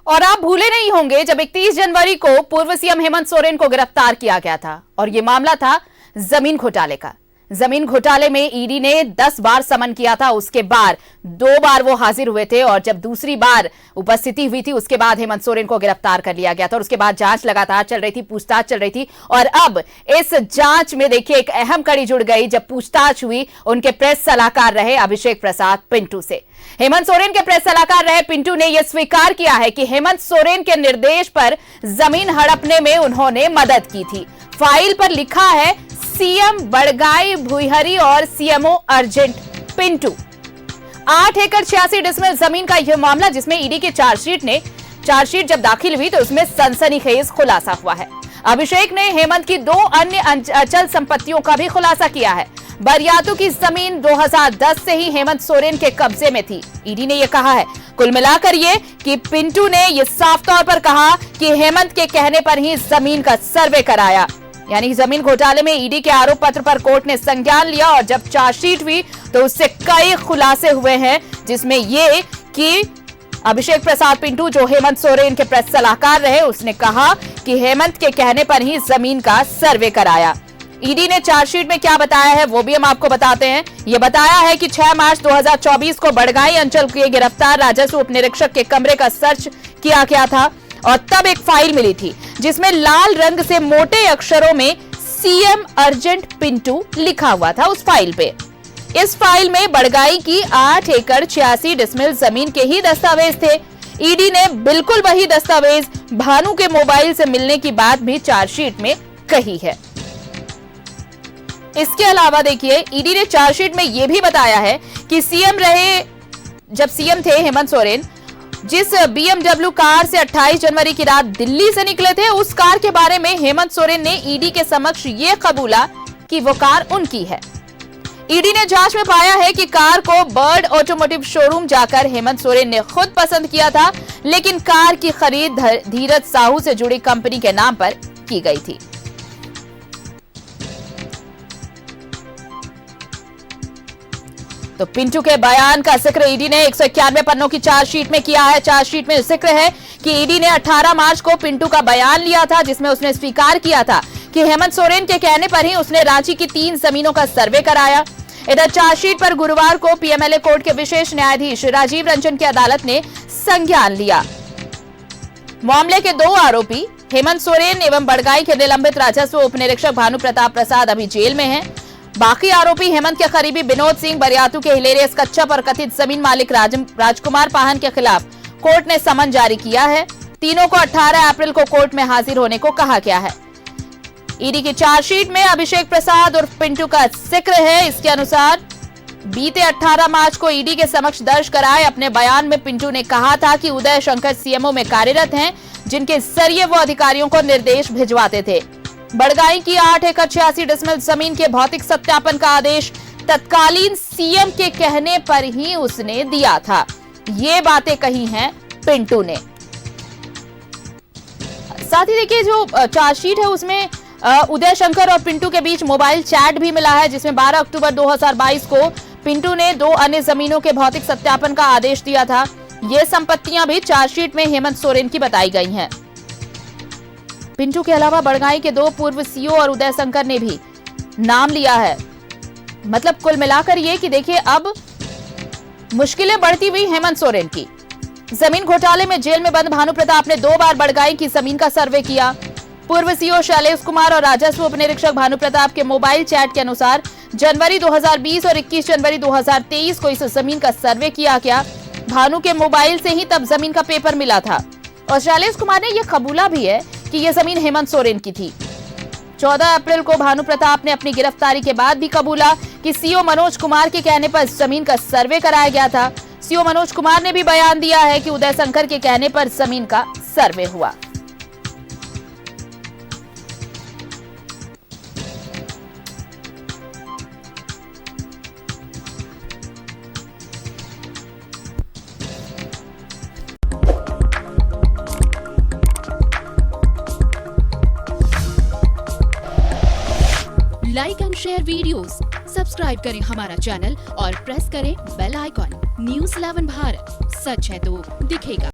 और आप भूले नहीं होंगे जब 31 जनवरी को पूर्व सीएम हेमंत सोरेन को गिरफ्तार किया गया था और यह मामला था जमीन घोटाले का। जमीन घोटाले में ईडी ने 10 बार समन किया था, उसके बाद 2 बार वो हाजिर हुए थे और जब दूसरी बार उपस्थिति हुई थी उसके बाद हेमंत सोरेन को गिरफ्तार कर लिया गया था और उसके बाद जांच लगातार चल रही थी, पूछताछ चल रही थी। और अब इस जांच में देखिए एक अहम कड़ी जुड़ गई जब पूछताछ हुई उनके प्रेस सलाहकार रहे अभिषेक प्रसाद पिंटू से। हेमंत सोरेन के प्रेस सलाहकार रहे पिंटू ने यह स्वीकार किया है कि हेमंत सोरेन के निर्देश पर जमीन हड़पने में उन्होंने मदद की थी। फाइल पर लिखा है सीएम बड़गाई भुईहरी और सीएमओ अर्जेंट पिंटू। 8 एकड़ 86 डिसमिल जमीन का यह मामला जिसमें ईडी की चार्जशीट जब दाखिल हुई तो उसमें सनसनीखेज खुलासा हुआ है। अभिषेक ने हेमंत की 2 अन्य अचल संपत्तियों का भी खुलासा किया है। बरियातू की जमीन 2010 से ही हेमंत सोरेन के कब्जे में थी। ईडी ने यह कहा है, कुल मिलाकर ये कि पिंटू ने यह साफ तौर पर कहा कि हेमंत के कहने पर ही जमीन का सर्वे कराया। यानी जमीन घोटाले में ईडी के आरोप पत्र पर कोर्ट ने संज्ञान लिया और जब चार्जशीट हुई तो उससे कई खुलासे हुए हैं, जिसमें ये कि अभिषेक प्रसाद पिंटू जो हेमंत सोरेन के प्रेस सलाहकार रहे उसने कहा कि हेमंत के कहने पर ही जमीन का सर्वे कराया। ईडी ने चार्जशीट में क्या बताया है वो भी हम आपको बताते हैं। यह बताया है कि 6 मार्च 2024 को बड़गाई अंचल के गिरफ्तार राजस्व उप निरीक्षक के कमरे का सर्च किया गया था और तब एक फाइल मिली थी जिसमें लाल रंग से मोटे अक्षरों में सीएम अर्जेंट पिंटू लिखा हुआ था। उस फाइल पे इस फाइल में बड़गाई की 8 एकड़ 86 डिसमिल जमीन के ही दस्तावेज थे। ईडी ने बिल्कुल वही दस्तावेज भानु के मोबाइल से मिलने की बात भी चार्जशीट में कही है। इसके अलावा देखिए ईडी ने चार्जशीट में यह भी बताया है कि जब सीएम थे हेमंत सोरेन, जिस BMW कार से 28 जनवरी की रात दिल्ली से निकले थे, उस कार के बारे में हेमंत सोरेन ने ईडी के समक्ष यह कबूला कि वो कार उनकी है। ईडी ने जांच में पाया है कि कार को बर्ड ऑटोमोटिव शोरूम जाकर हेमंत सोरेन ने खुद पसंद किया था, लेकिन कार की खरीद धीरज साहू से जुड़ी कंपनी के नाम पर की गई थी। तो पिंटू के बयान का जिक्र ईडी ने 191 पन्नों की चार्जशीट में किया है। चार्जशीट में जिक्र है कि ईडी ने 18 मार्च को पिंटू का बयान लिया था जिसमें उसने स्वीकार किया था कि हेमंत सोरेन के कहने पर ही उसने रांची की 3 जमीनों का सर्वे कराया। इधर चार्जशीट पर गुरुवार को पीएमएलए कोर्ट के विशेष न्यायाधीश राजीव रंजन की अदालत ने संज्ञान लिया। मामले के 2 आरोपी हेमंत सोरेन एवं बड़गाई के निलंबित राजस्व उप निरीक्षक भानु प्रताप प्रसाद अभी जेल में हैं। बाकी आरोपी हेमंत के करीबी विनोद सिंह, बरियातू के हिलेरियस कच्छप और कथित जमीन मालिक राजकुमार पाहन के खिलाफ कोर्ट ने समन जारी किया है। तीनों को 18 अप्रैल को कोर्ट में हाजिर होने को कहा गया है। ईडी की चार्जशीट में अभिषेक प्रसाद और पिंटू का जिक्र है। इसके अनुसार बीते 18 मार्च को ईडी के समक्ष दर्ज कराए अपने बयान में पिंटू ने कहा था कि उदय शंकर सीएमओ में कार्यरत हैं, जिनके जरिए वो अधिकारियों को निर्देश भिजवाते थे। बड़गाई की 8 एकड़ 86 डिसमिल जमीन के भौतिक सत्यापन का आदेश तत्कालीन सीएम के कहने पर ही उसने दिया था। ये बातें कही हैं पिंटू ने। साथ ही देखिए जो चार्जशीट है उसमें उदय शंकर और पिंटू के बीच मोबाइल चैट भी मिला है जिसमें 12 अक्टूबर 2022 को पिंटू ने 2 अन्य जमीनों के भौतिक सत्यापन का आदेश दिया था। ये संपत्तियां भी चार्जशीट में हेमंत सोरेन की बताई गई हैं। पिंटू के अलावा बड़गाई के 2 पूर्व सीओ और उदय शंकर ने भी नाम लिया है। मतलब कुल मिलाकर ये कि देखिए अब मुश्किलें बढ़ती हुई हेमंत सोरेन की। जमीन घोटाले में जेल में बंद भानु प्रताप ने 2 बार बड़गाई की जमीन का सर्वे किया। पूर्व सीओ शैलेश कुमार और राजस्व उप निरीक्षक भानु प्रताप के मोबाइल चैट के अनुसार जनवरी 2020 और 21 जनवरी 2023 को इस जमीन का सर्वे किया गया। भानु के मोबाइल से ही तब जमीन का पेपर मिला था और शैलेश कुमार ने यह कबूला भी है कि यह जमीन हेमंत सोरेन की थी। 14 अप्रैल को भानु प्रताप ने अपनी गिरफ्तारी के बाद भी कबूला कि सीओ मनोज कुमार के कहने पर जमीन का सर्वे कराया गया था। सीओ मनोज कुमार ने भी बयान दिया है कि उदय शंकर के कहने पर जमीन का सर्वे हुआ। Like and share videos, subscribe करें हमारा चैनल और प्रेस करें बेल आइकॉन। न्यूज़ 11 भारत, सच है तो दिखेगा।